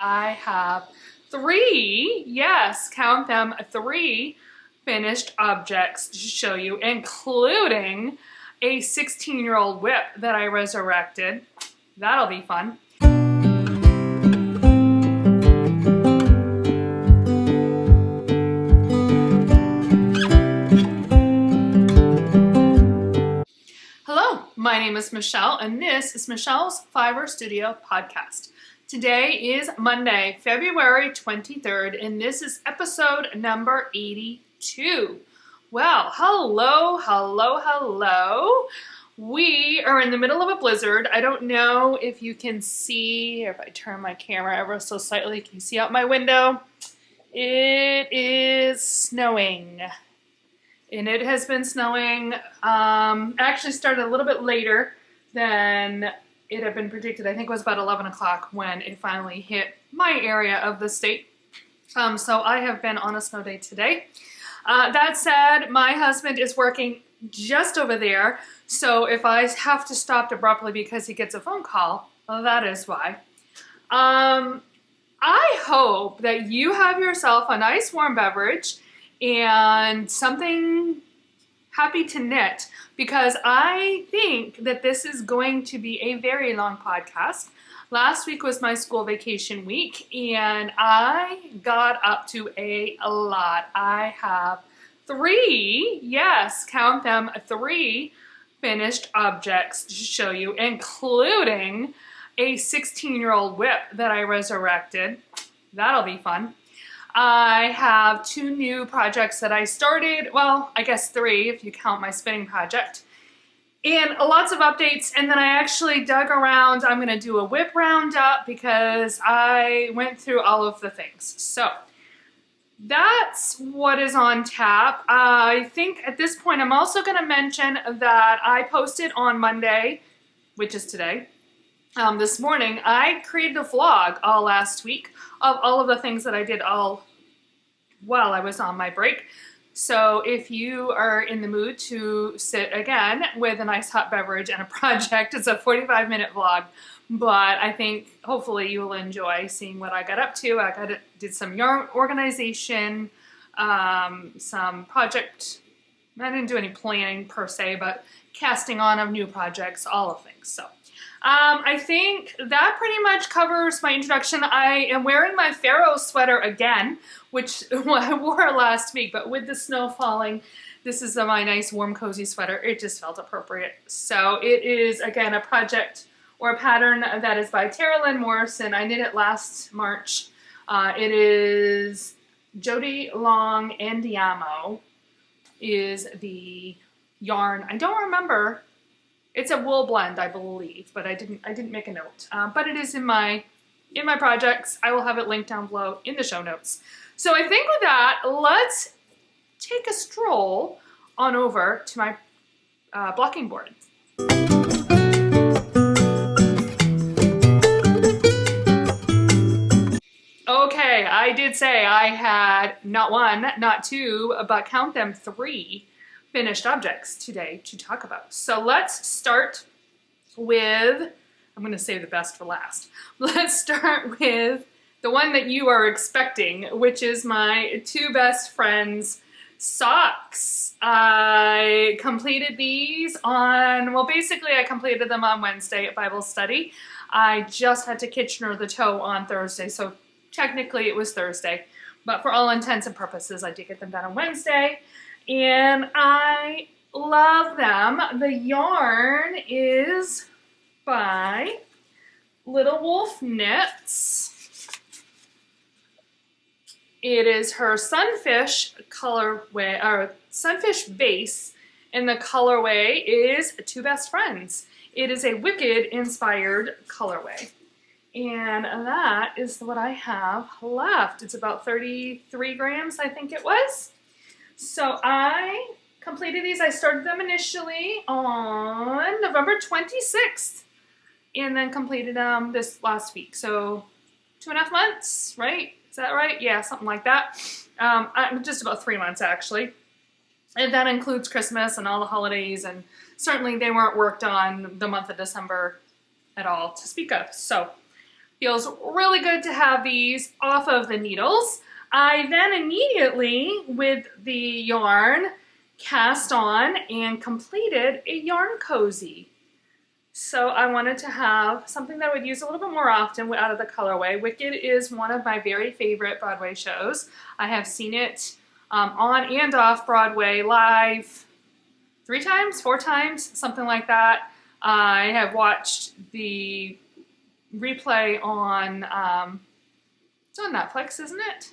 I have three, yes, count them, three finished objects to show you, including a 16-year-old whip that I resurrected. That'll be fun. Hello, my name is Michelle, and this is Michelle's Fiverr Studio podcast. Today is Monday, February 23rd, and this is episode number 82. Well, hello. We are in the middle of a blizzard. I don't know if you can see, if I turn my camera ever so slightly, can you see out my window? It is snowing. And it has been snowing, actually started a little bit later than it had been predicted. I think it was about 11 o'clock when it finally hit my area of the state. So I have been on a snow day today. That said, my husband is working just over there. So if I have to stop abruptly because he gets a phone call, well, that is why. I hope that you have yourself a nice warm beverage and something happy to knit, because I think that this is going to be a very long podcast. Last week was my school vacation week, and I got up to a lot. I have three, yes, count them, three finished objects to show you, including a 16-year-old whip that I resurrected. That'll be fun. I have two new projects that I started, well, I guess three if you count my spinning project, and lots of updates. And then I actually dug around. I'm going to do a whip roundup because I went through all of the things. So that's what is on tap. I think at this point I'm also going to mention that I posted on Monday, which is today. This morning, I created a vlog all last week of all of the things that I did all while I was on my break. So if you are in the mood to sit again with a nice hot beverage and a project, it's a 45-minute vlog. But I think hopefully you will enjoy seeing what I got up to. Did some yarn organization, some project. I didn't do any planning per se, but casting on of new projects, all of things. So I think that pretty much covers my introduction. I am wearing my Faro sweater again, which I wore last week, but with the snow falling, this is my nice warm cozy sweater. It just felt appropriate. So it is, again, a project or a pattern that is by Lynn Morrison. I knit it last March. It is Jody Long Andiamo is the yarn. I don't remember. It's a wool blend, I believe, but I didn't make a note. But it is in my projects. I will have it linked down below in the show notes. So I think with that, let's take a stroll on over to my blocking board. Okay, I did say I had not one, not two, but count them, three finished objects today to talk about. So let's start with, I'm going to save the best for last. Let's start with the one that you are expecting, which is my two best friends' socks. I completed these on, well, basically I completed them on Wednesday at Bible study. I just had to Kitchener the toe on Thursday, so technically it was Thursday, but for all intents and purposes, I did get them done on Wednesday. And I love them. The yarn is by Little Wolf Knits. It is her Sunfish colorway, or Sunfish base, and the colorway is Two Best Friends. It is a Wicked inspired colorway. And that is what I have left. It's about 33 grams, I think it was. So I completed these. I started them initially on November 26th and then completed them this last week. So 2.5 months, right? Is that right? Yeah, something like that. Just about 3 months actually. And that includes Christmas and all the holidays, and certainly they weren't worked on the month of December at all to speak of. So Feels really good to have these off of the needles. I then immediately, with the yarn, cast on and completed a yarn cozy. So I wanted to have something that I would use a little bit more often out of the colorway. Wicked is one of my very favorite Broadway shows. I have seen it on and off Broadway live 3 times, 4 times, something like that. I have watched the replay on, it's on Netflix, isn't it?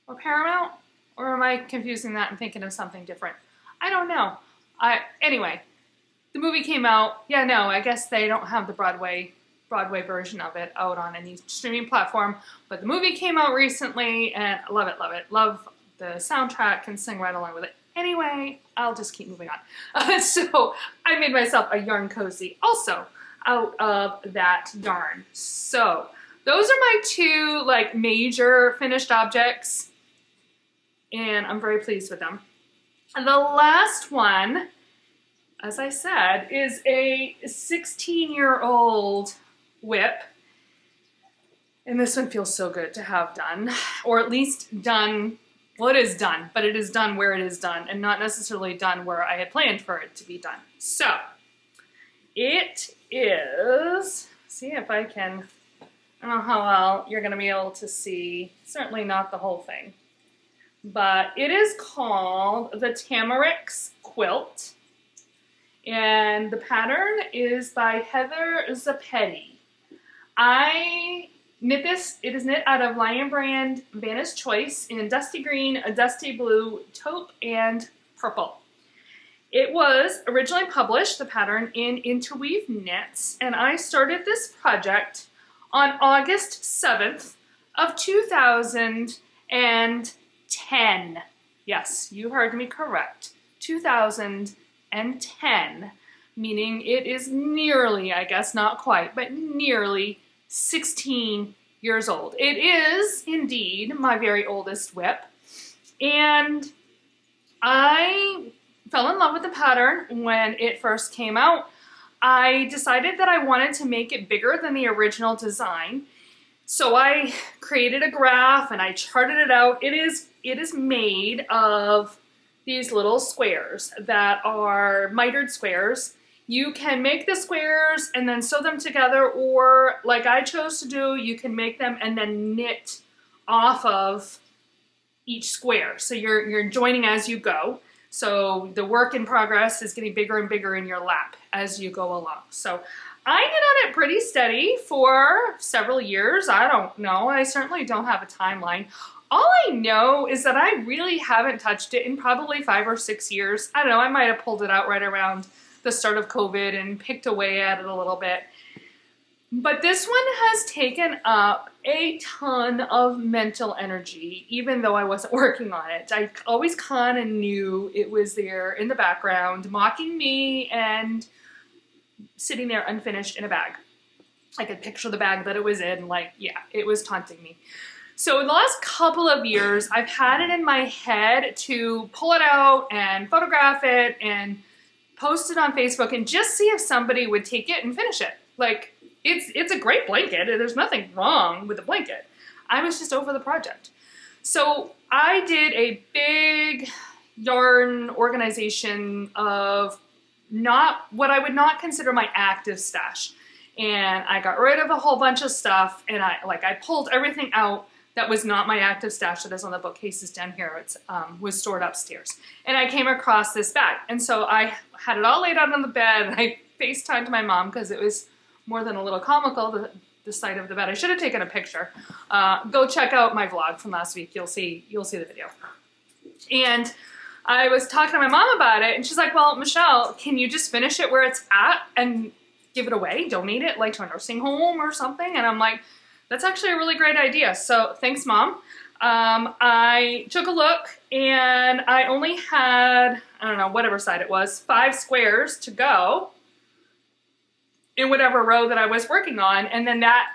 Or Paramount? Or am I confusing that and thinking of something different? I don't know. Anyway, the movie came out. Yeah, no, I guess they don't have the Broadway version of it out on any streaming platform. But the movie came out recently, and I love it, love it. Love the soundtrack, can sing right along with it. Anyway, I'll just keep moving on. So I made myself a yarn cozy also out of that yarn. So those are my 2 like major finished objects, and I'm very pleased with them. And the last one, as I said, is a 16-year-old whip. And this one feels so good to have done, or at least done. Well, it is done, but it is done where it is done and not necessarily done where I had planned for it to be done. So it is, see if I can, I don't know how well you're going to be able to see, certainly not the whole thing, but it is called the Tamarix Quilt. And the pattern is by Heather Zopetti. I knit this, it is knit out of Lion Brand Vanna's Choice in dusty green, a dusty blue, taupe, and purple. It was originally published, the pattern, in Interweave Knits, and I started this project on August 7th of 2010. Yes, you heard me correct. 2010, meaning it is nearly, I guess not quite, but nearly 16 years old. It is indeed my very oldest whip, and I fell in love with the pattern when it first came out. I decided that I wanted to make it bigger than the original design, so I created a graph and I charted it out. It is made of these little squares that are mitered squares. You can make the squares and then sew them together, or like I chose to do, you can make them and then knit off of each square. So you're joining as you go. So the work in progress is getting bigger and bigger in your lap as you go along. So I knit on it pretty steady for several years. I don't know. I certainly don't have a timeline. All I know is that I really haven't touched it in probably 5 or 6 years. I don't know. I might have pulled it out right around the start of COVID and picked away at it a little bit. But this one has taken up a ton of mental energy, even though I wasn't working on it. I always kind of knew it was there in the background, mocking me and sitting there unfinished in a bag. I could picture the bag that it was in, like, yeah, it was taunting me. So in the last couple of years, I've had it in my head to pull it out and photograph it and post it on Facebook and just see if somebody would take it and finish it. Like, it's a great blanket. There's nothing wrong with the blanket. I was just over the project. So I did a big yarn organization of not what I would not consider my active stash. And I got rid of a whole bunch of stuff, and I pulled everything out that was not my active stash that is on the bookcases down here. It was stored upstairs. And I came across this bag. And so I had it all laid out on the bed, and I FaceTimed my mom because it was more than a little comical, the sight of the bed. I should have taken a picture. Go check out my vlog from last week. You'll see the video. And I was talking to my mom about it, and she's like, well, Michelle, can you just finish it where it's at and give it away, donate it like to a nursing home or something? And I'm like, that's actually a really great idea. So thanks, Mom. I took a look, and I only had, I don't know, whatever side it was, 5 squares to go in whatever row that I was working on, and then that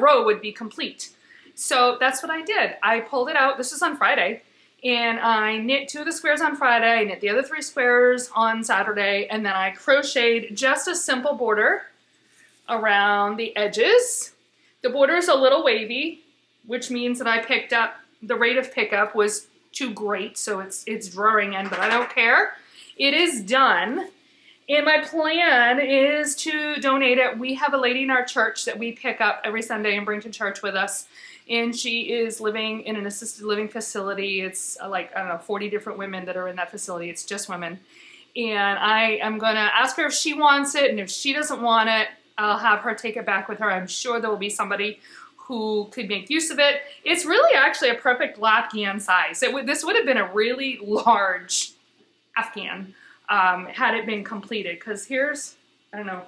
row would be complete. So that's what I did. I pulled it out. This was on Friday, and I knit 2 of the squares on Friday, I knit the other 3 squares on Saturday, and then I crocheted just a simple border around the edges. The border is a little wavy, which means that I picked up, the rate of pickup was too great, so it's drawing in, but I don't care. It is done, and my plan is to donate it. We have a lady in our church that we pick up every Sunday and bring to church with us, and she is living in an assisted living facility. It's like, I don't know, 40 different women that are in that facility. It's just women, and I am going to ask her if she wants it, and if she doesn't want it, I'll have her take it back with her. I'm sure there will be somebody who could make use of it. It's really actually a perfect Lapghan size. This would have been a really large Afghan had it been completed, because here's, I don't know,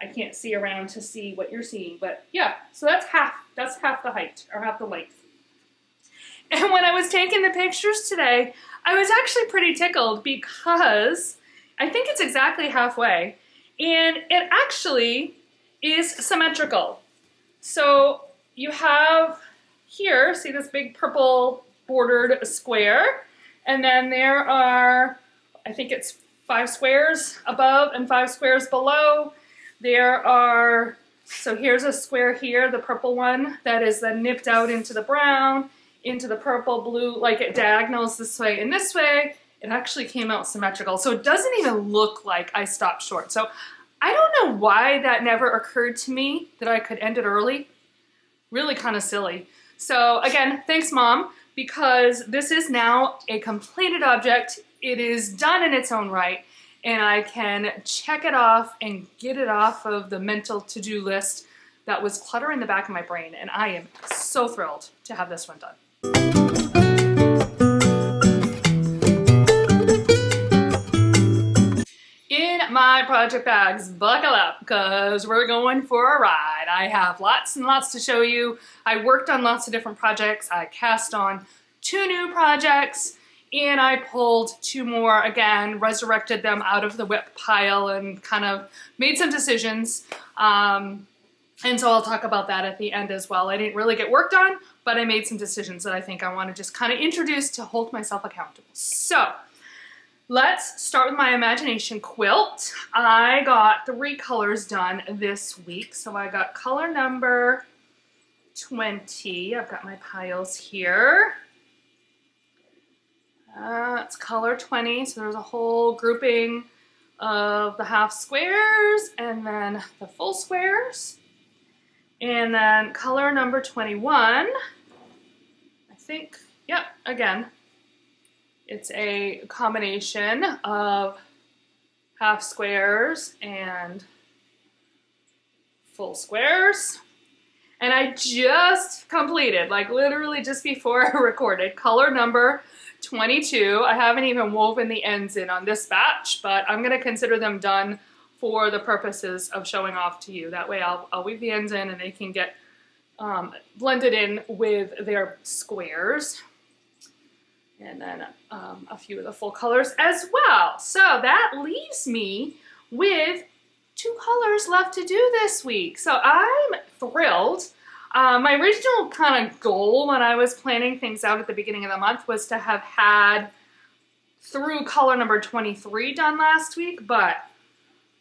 I can't see around to see what you're seeing, but yeah, so that's half the height, or half the length. And when I was taking the pictures today, I was actually pretty tickled, because I think it's exactly halfway, and it actually is symmetrical. So you have here, see this big purple bordered square, and then there are, I think it's 5 squares above and 5 squares below. There are, so here's a square here, the purple one, that is then nipped out into the brown, into the purple, blue, like it diagonals this way and this way. It actually came out symmetrical, so it doesn't even look like I stopped short. So I don't know why that never occurred to me that I could end it early. Really kind of silly. So again, thanks Mom, because this is now a completed object. It is done in its own right, and I can check it off and get it off of the mental to-do list that was cluttering the back of my brain, and I am so thrilled to have this one done. In my project bags, buckle up, because we're going for a ride. I have lots and lots to show you. I worked on lots of different projects. I cast on 2 new projects, and I pulled 2 more, again, resurrected them out of the whip pile and kind of made some decisions. And so I'll talk about that at the end as well. I didn't really get worked on, but I made some decisions that I think I want to just kind of introduce to hold myself accountable. So let's start with my imagination quilt. I got 3 colors done this week. So I got color number 20. I've got my piles here. It's color 20, so there's a whole grouping of the half squares and then the full squares. And then color number 21, I think, yep, again, it's a combination of half squares and full squares. And I just completed, like literally just before I recorded, color number 22. I haven't even woven the ends in on this batch, but I'm going to consider them done for the purposes of showing off to you. That way I'll weave the ends in and they can get blended in with their squares. And then a few of the full colors as well. So that leaves me with 2 colors left to do this week. So I'm thrilled. My original kind of goal when I was planning things out at the beginning of the month was to have had through color number 23 done last week, but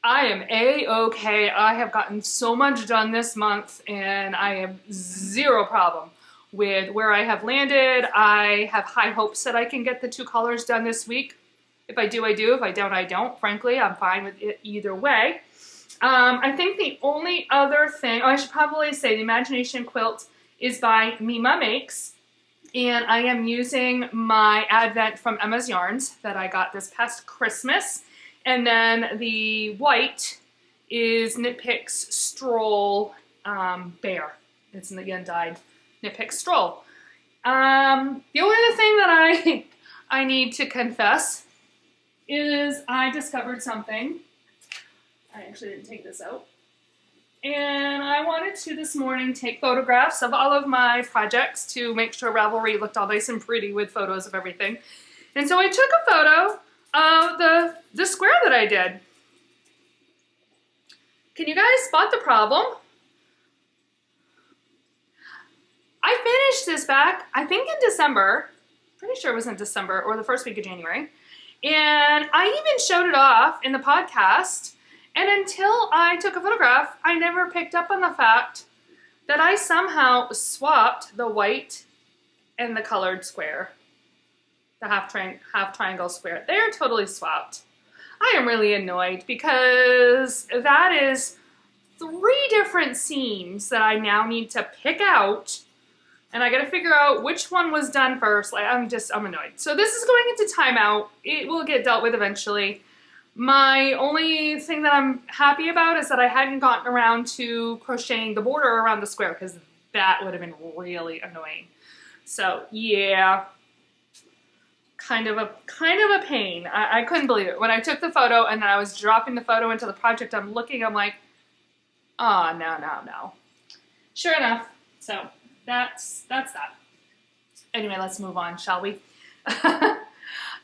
I am A-okay. I have gotten so much done this month, and I have 0 problem with where I have landed. I have high hopes that I can get the 2 colors done this week. If I do, I do. If I don't, I don't. Frankly, I'm fine with it either way. I think the only other thing, I should probably say the Imagination Quilt is by Meema Makes, and I am using my Advent from Emma's Yarns that I got this past Christmas, and then the white is Knit Picks Stroll Bear. It's in the undyed Knit Picks Stroll. The only other thing that I need to confess is I discovered something. I actually didn't take this out. And I wanted to this morning take photographs of all of my projects to make sure Ravelry looked all nice and pretty with photos of everything. And so I took a photo of the square that I did. Can you guys spot the problem? I finished this back, I think in December. Pretty sure it was in December or the first week of January. And I even showed it off in the podcast. And until I took a photograph, I never picked up on the fact that I somehow swapped the white and the colored square, the half triangle square. They're totally swapped. I am really annoyed because that is 3 different seams that I now need to pick out, and I gotta figure out which one was done first. Like, I'm annoyed. So this is going into timeout. It will get dealt with eventually. My only thing that I'm happy about is that I hadn't gotten around to crocheting the border around the square, because that would have been really annoying. So yeah, kind of a pain. I couldn't believe it. When I took the photo and then I was dropping the photo into the project, I'm like, oh, no. Sure enough. So that's that. Anyway, let's move on, shall we?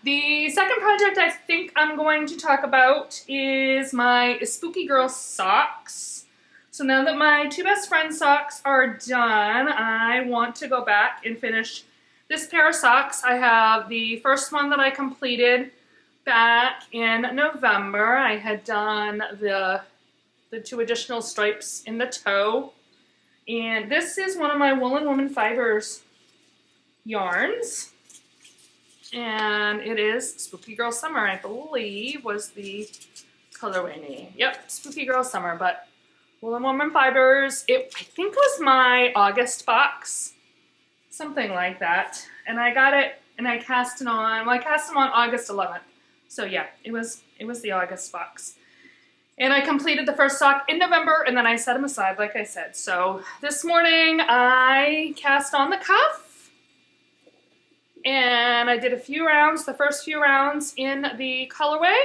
The second project I think I'm going to talk about is my Spooky Girl socks. So now that my 2 best friend socks are done, I want to go back and finish this pair of socks. I have the first one that I completed back in November. I had done the 2 additional stripes in the toe. And this is one of my Woolen Woman Fibers yarns. And it is Spooky Girl Summer, I believe, was the colorway name. Yep, Spooky Girl Summer, but Woolen Woman Fibers. It, I think, was my August box, something like that. And I got it, and I cast it on, well, I cast them on August 11th. So yeah, it was the August box. And I completed the first sock in November, and then I set them aside, like I said. So this morning, I cast on the cuff. And I did a few rounds, the first few rounds in the colorway.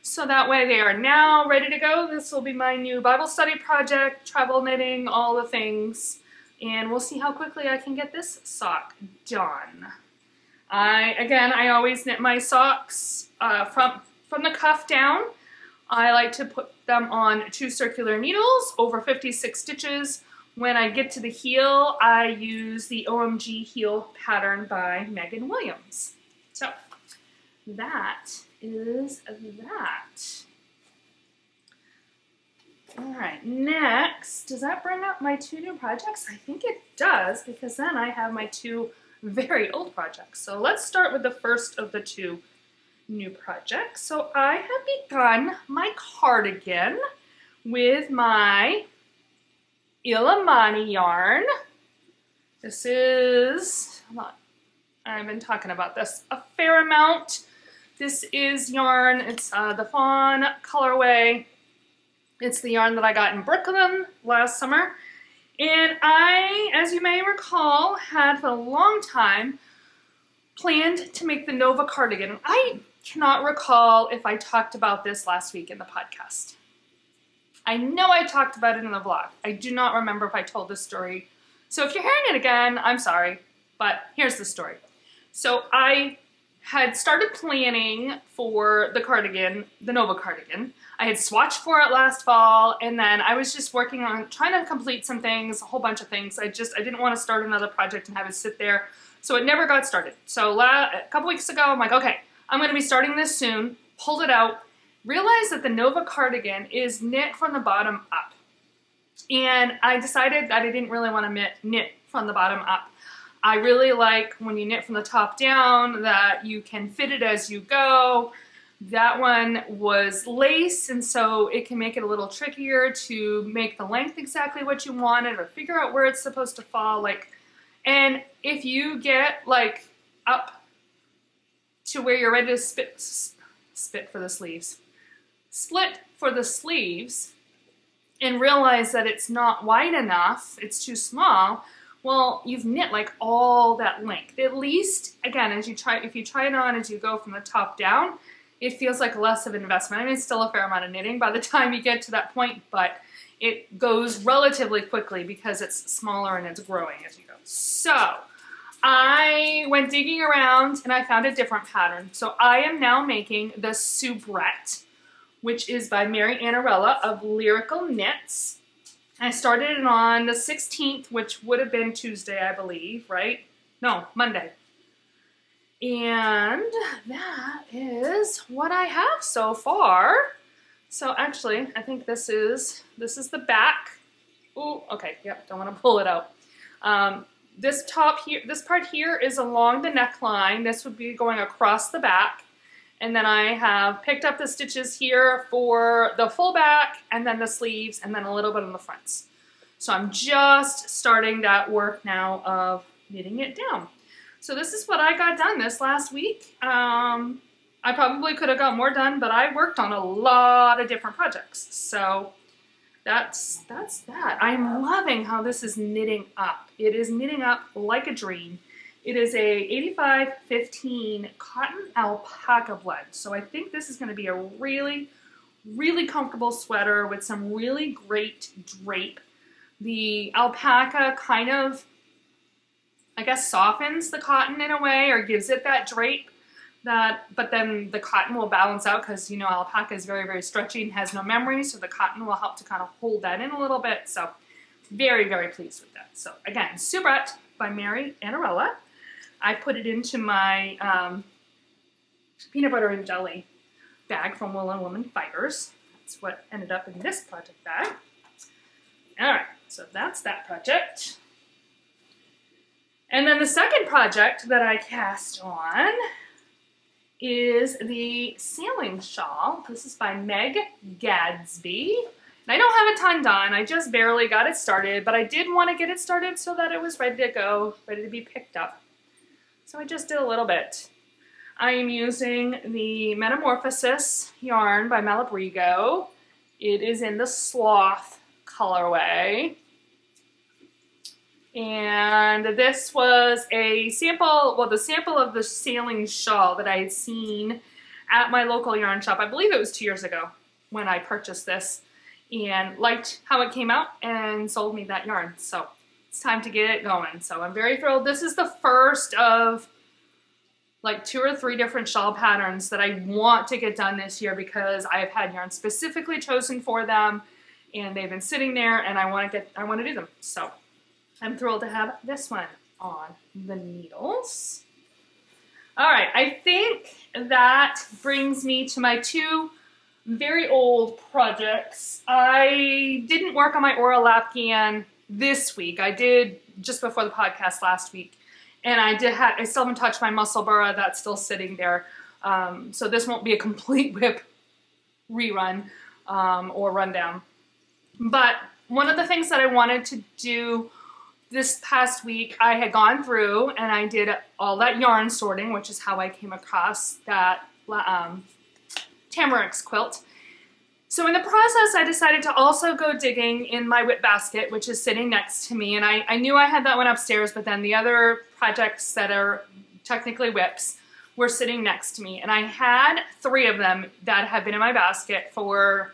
So that way they are now ready to go. This will be my new Bible study project, travel knitting, all the things. And we'll see how quickly I can get this sock done. I always knit my socks from the cuff down. I like to put them on 2 circular needles over 56 stitches. When I get to the heel, I use the OMG heel pattern by Megan Williams. So that is that. All right, next, does that bring up my 2 new projects? I think it does, because then I have my 2 very old projects. So let's start with the first of the 2 new projects. So I have begun my cardigan with my Illimani yarn. This is, I've been talking about this a fair amount. This is yarn, it's the Fawn colorway. It's the yarn that I got in Brooklyn last summer. And I, as you may recall, had for a long time planned to make the Nova cardigan. I cannot recall if I talked about this last week in the podcast. I know I talked about it in the vlog. I do not remember if I told this story. So if you're hearing it again, I'm sorry, but here's the story. So I had started planning for the cardigan, the Nova cardigan. I had swatched for it last fall, and then I was just working on trying to complete some things, a whole bunch of things. I didn't want to start another project and have it sit there, so it never got started. So a couple weeks ago, I'm like, okay, I'm going to be starting this soon. Pulled it out. Realized that the Nova cardigan is knit from the bottom up. And I decided that I didn't really want to knit from the bottom up. I really like when you knit from the top down that you can fit it as you go. That one was lace, and so it can make it a little trickier to make the length exactly what you wanted or figure out where it's supposed to fall. And if you get up to where you're ready to split for the sleeves and realize that it's not wide enough, it's too small, well, you've knit all that length. At least, again, if you try it on as you go from the top down, it feels like less of an investment. I mean, it's still a fair amount of knitting by the time you get to that point, but it goes relatively quickly because it's smaller and it's growing as you go. So I went digging around and I found a different pattern. So I am now making the Soubrette, which is by Annarella of Lyrical Knits. I started it on the 16th, which would have been Tuesday, I believe, right? No, Monday. And that is what I have so far. So actually, I think this is the back. Ooh, okay, yep, don't want to pull it out. This part here is along the neckline. This would be going across the back. And then I have picked up the stitches here for the full back, and then the sleeves, and then a little bit on the fronts. So I'm just starting that work now of knitting it down. So this is what I got done this last week. I probably could have got more done, but I worked on a lot of different projects. So that's that. I'm loving how this is knitting up. It is knitting up like a dream. It is a 85-15 cotton alpaca blend. So I think this is going to be a really, really comfortable sweater with some really great drape. The alpaca kind of, I guess, softens the cotton in a way, or gives it that drape. But then the cotton will balance out because, you know, alpaca is very, very stretchy and has no memory, so the cotton will help to kind of hold that in a little bit. So very, very pleased with that. So again, Soubrette by Annarella. I put it into my peanut butter and jelly bag from Wool and Woman Fibers. That's what ended up in this project bag. All right, so that's that project. And then the second project that I cast on is the sailing shawl. This is by Meg Gadsbey. And I don't have a ton done. I just barely got it started, but I did want to get it started so that it was ready to go, ready to be picked up. So I just did a little bit. I am using the Metamorphosis yarn by Malabrigo. It is in the Sloth colorway. And this was a sample, well, the sample of the sailing shawl that I had seen at my local yarn shop. I believe it was 2 years ago when I purchased this and liked how it came out and sold me that yarn. So it's time to get it going. So I'm very thrilled. This is the first of like 2 or 3 different shawl patterns that I want to get done this year because I have had yarn specifically chosen for them and they've been sitting there and I want to do them. So I'm thrilled to have this one on the needles. All right, I think that brings me to my 2 very old projects. I didn't work on my Aura Lapghan this week. I did just before the podcast last week. And I still haven't touched my Musselburgh. That's still sitting there. So this won't be a complete whip rerun or rundown. But one of the things that I wanted to do this past week, I had gone through and I did all that yarn sorting, which is how I came across that Tamarix quilt. So in the process, I decided to also go digging in my whip basket, which is sitting next to me. And I knew I had that one upstairs, but then the other projects that are technically whips were sitting next to me. And I had 3 of them that have been in my basket for,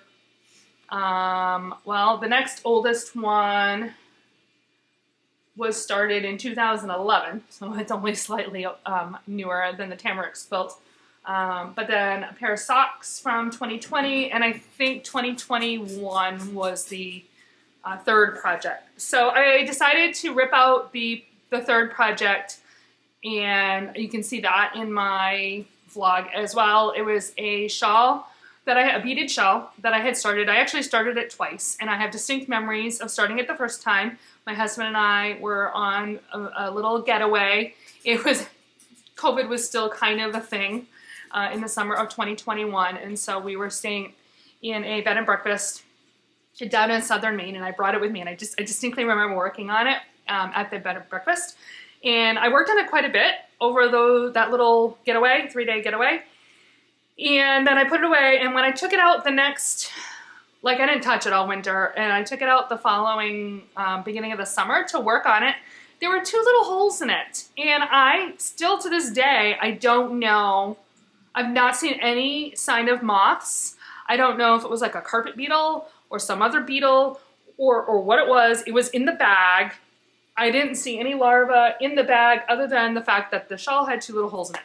well, the next oldest one was started in 2011, so it's only slightly newer than the Tamarix quilt. But then a pair of socks from 2020, and I think 2021 was the 3rd project. So I decided to rip out the 3rd project, and you can see that in my vlog as well. It was a shawl a beaded shawl that I had started. I actually started it twice, and I have distinct memories of starting it the first time. My husband and I were on a little getaway. COVID was still kind of a thing in the summer of 2021, and so we were staying in a bed and breakfast down in southern Maine, and I brought it with me, and I distinctly remember working on it at the bed and breakfast, and I worked on it quite a bit over that little getaway, 3-day getaway, and then I put it away, and when I took it out the next, like I didn't touch it all winter, and I took it out the following beginning of the summer to work on it, there were 2 little holes in it, and I still to this day, I don't know, I've not seen any sign of moths. I don't know if it was like a carpet beetle or some other beetle or what it was. It was in the bag. I didn't see any larvae in the bag other than the fact that the shawl had 2 little holes in it.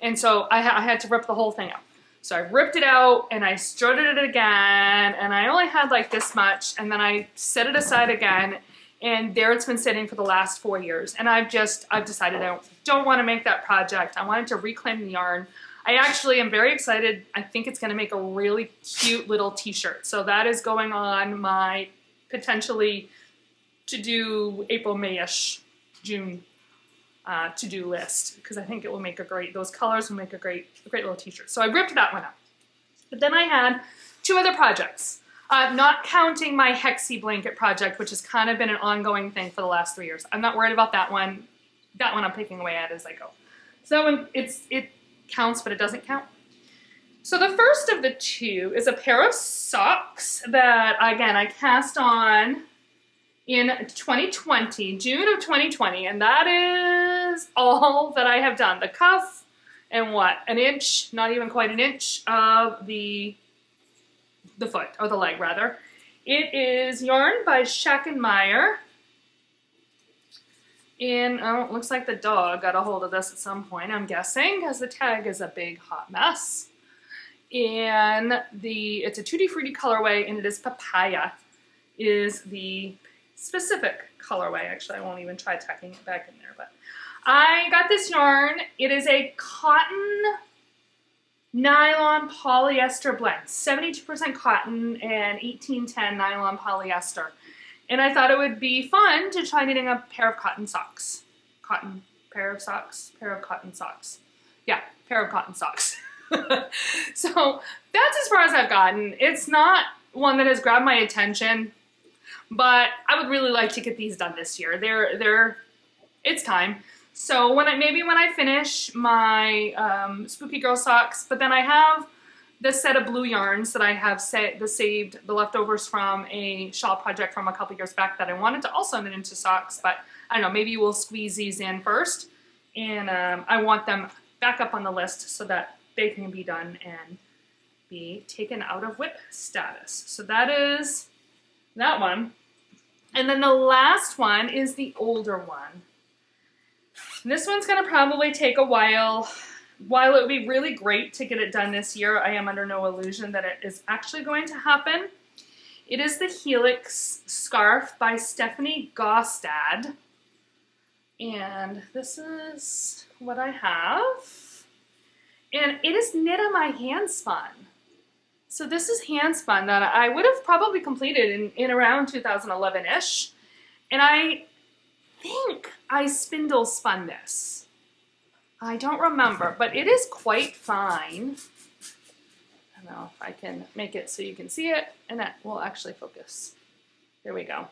And so I had to rip the whole thing out. So I ripped it out and I strutted it again, and I only had like this much, and then I set it aside again, and there it's been sitting for the last 4 years. And I've decided I don't want to make that project. I wanted to reclaim the yarn. I actually am very excited. I think it's going to make a really cute little t-shirt. So that is going on my potentially to do April, May-ish, June to-do list, because I think it will make a great, those colors will make a great little t-shirt. So I ripped that one up. But then I had 2 other projects, not counting my Hexie blanket project, which has kind of been an ongoing thing for the last 3 years. I'm not worried about that one. That one I'm picking away at as I go. So that one, it counts, but it doesn't count. So the first of the 2 is a pair of socks that, again, I cast on in 2020, June of 2020, and that is all that I have done. The cuff and what? An inch, not even quite an inch of the foot, or the leg rather. It is yarn by Schackenmeyer. And oh, it looks like the dog got a hold of this at some point, I'm guessing, because the tag is a big hot mess. And it's a Tutti Frutti colorway, and it is papaya, is the specific colorway. Actually, I won't even try tucking it back in there, but I got this yarn. It is a cotton nylon polyester blend, 72% cotton and 1810 nylon polyester. And I thought it would be fun to try knitting a pair of cotton socks. Pair of cotton socks. Yeah, pair of cotton socks. So that's as far as I've gotten. It's not one that has grabbed my attention, but I would really like to get these done this year. It's time. So maybe when I finish my Spooky Girl socks, but then I have this set of blue yarns that I have saved the leftovers from a shawl project from a couple years back that I wanted to also knit into socks, but I don't know, maybe we'll squeeze these in first, and I want them back up on the list so that they can be done and be taken out of WIP status. So that is that one. And then the last one is the older one. This one's gonna probably take a while. While it would be really great to get it done this year, I am under no illusion that it is actually going to happen. It is the Helix Scarf by Stephanie Gaustad. And this is what I have. And it is knit on my hand spun. So this is hand spun that I would have probably completed in around 2011-ish. And I think I spindle spun this. I don't remember, but it is quite fine. I don't know if I can make it so you can see it, and that will actually focus. There we go.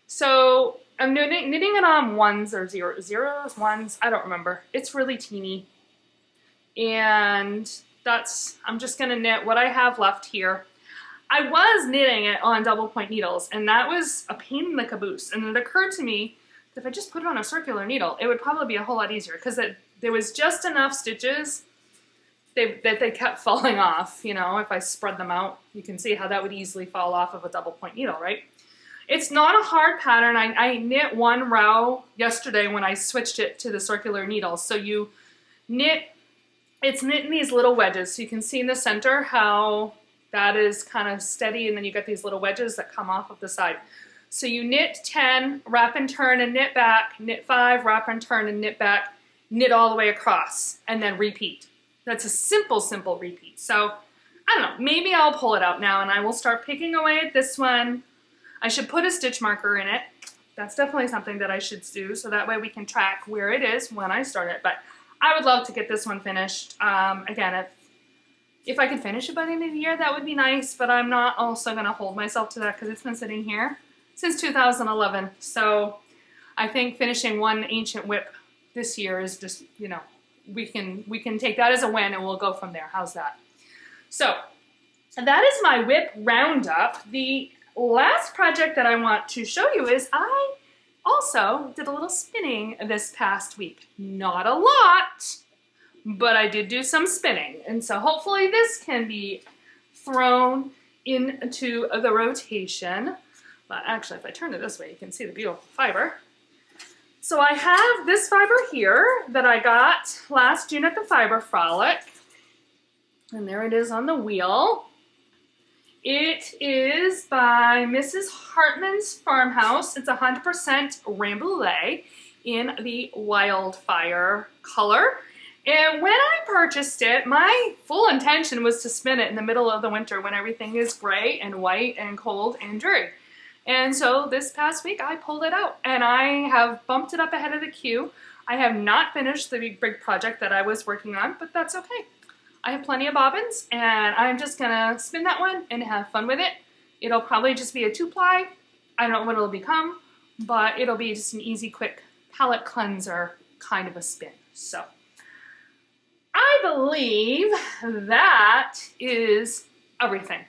So I'm knitting it on ones or zeros, ones, I don't remember. It's really teeny. And I'm just gonna knit what I have left here. I was knitting it on double point needles, and that was a pain in the caboose. And it occurred to me that if I just put it on a circular needle, it would probably be a whole lot easier, because there was just enough stitches that they kept falling off. You know, if I spread them out, you can see how that would easily fall off of a double point needle, right? It's not a hard pattern. I knit one row yesterday when I switched it to the circular needle. So you knit, it's knit in these little wedges. So you can see in the center how that is kind of steady, and then you get these little wedges that come off of the side. So you knit 10, wrap and turn and knit back, knit 5, wrap and turn and knit back, knit all the way across, and then repeat. That's a simple repeat. So I don't know, maybe I'll pull it out now and I will start picking away at this one. I should put a stitch marker in it. That's definitely something that I should do, so that way we can track where it is when I start it. But I would love to get this one finished. Again, if I could finish it by the end of the year, that would be nice, but I'm not also gonna hold myself to that because it's been sitting here since 2011. So I think finishing one ancient WIP this year is just, you know, we can take that as a win and we'll go from there. How's that? So that is my WIP roundup. The last project that I want to show you is I also did a little spinning this past week. Not a lot, but I did do some spinning. And so hopefully this can be thrown into the rotation. But actually, if I turn it this way, you can see the beautiful fiber. So I have this fiber here that I got last June at the Fiber Frolic. And there it is on the wheel. It is by Mrs. Hartman's Farmhouse. It's 100% Rambouillet in the Wildfire color. And when I purchased it, my full intention was to spin it in the middle of the winter when everything is gray and white and cold and dreary. And so this past week I pulled it out and I have bumped it up ahead of the queue. I have not finished the big project that I was working on, but that's okay. I have plenty of bobbins and I'm just gonna spin that one and have fun with it. It'll probably just be a 2-ply. I don't know what it'll become, but it'll be just an easy, quick palette cleanser kind of a spin. So I believe that is everything.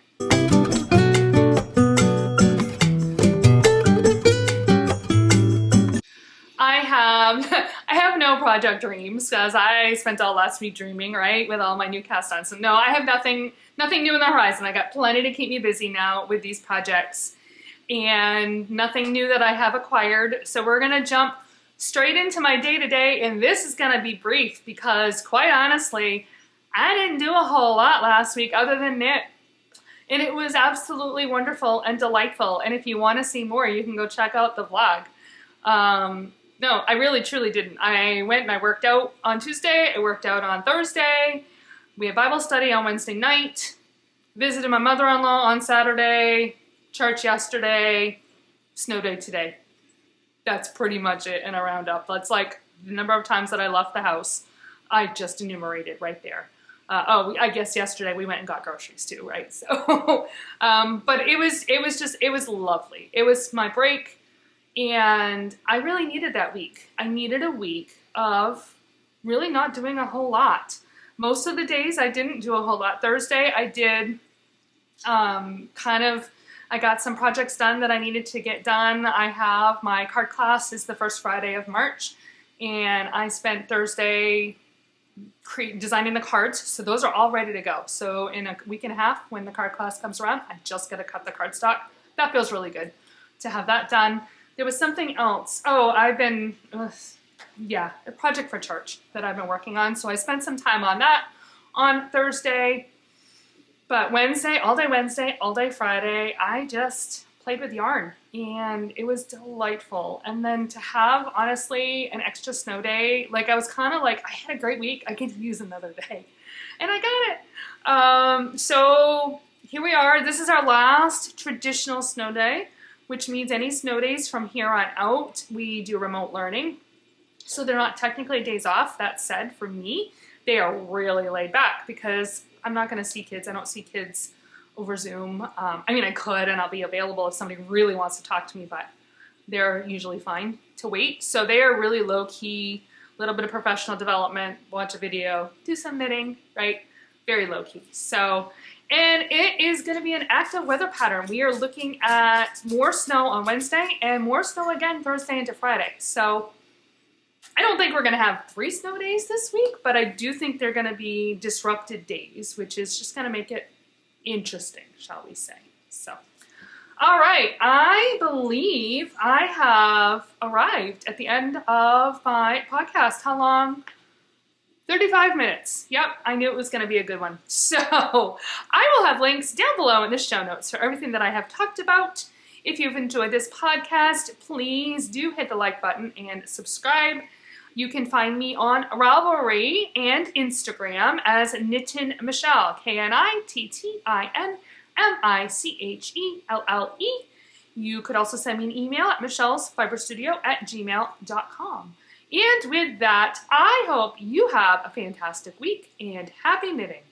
I have no project dreams because I spent all last week dreaming, right, with all my new cast on. So no, I have nothing new in the horizon. I got plenty to keep me busy now with these projects and nothing new that I have acquired. So we're gonna jump straight into my day-to-day, and this is gonna be brief because quite honestly, I didn't do a whole lot last week other than knit. And it was absolutely wonderful and delightful. And if you want to see more, you can go check out the vlog. No, I really truly didn't. I went and I worked out on Tuesday, I worked out on Thursday, we had Bible study on Wednesday night, visited my mother-in-law on Saturday, church yesterday, snow day today. That's pretty much it in a roundup. That's like the number of times that I left the house. I just enumerated right there. I guess yesterday we went and got groceries too, right? So, but it was lovely. It was my break. And I really needed that week. I needed a week of really not doing a whole lot. Most of the days I didn't do a whole lot. Thursday I did I got some projects done that I needed to get done. I have my card class is the first Friday of March. And I spent Thursday designing the cards. So those are all ready to go. So in a week and a half when the card class comes around, I just got to cut the cardstock. That feels really good to have that done. There was something else. Oh, a project for church that I've been working on. So I spent some time on that on Thursday. But Wednesday, all day Friday, I just played with yarn. And it was delightful. And then to have, honestly, an extra snow day, like I was kind of like, I had a great week. I could use another day. And I got it. So here we are. This is our last traditional snow day, which means any snow days from here on out, we do remote learning. So they're not technically days off. That said, for me, they are really laid back because I'm not going to see kids. I don't see kids over Zoom. I mean, I could, and I'll be available if somebody really wants to talk to me, but they're usually fine to wait. So they are really low-key, a little bit of professional development, watch a video, do some knitting, right? Very low-key. So, and it is going to be an active weather pattern. We are looking at more snow on Wednesday and more snow again Thursday into Friday. So I don't think we're going to have 3 snow days this week, but I do think they're going to be disrupted days, which is just going to make it interesting, shall we say. So, all right, I believe I have arrived at the end of my podcast. How long? 35 minutes. Yep, I knew it was going to be a good one. So I will have links down below in the show notes for everything that I have talked about. If you've enjoyed this podcast, please do hit the like button and subscribe. You can find me on Ravelry and Instagram as Knittin Michelle, KNITTINMICHELLE. You could also send me an email at michellesfiberstudio@gmail.com. And with that, I hope you have a fantastic week and happy knitting.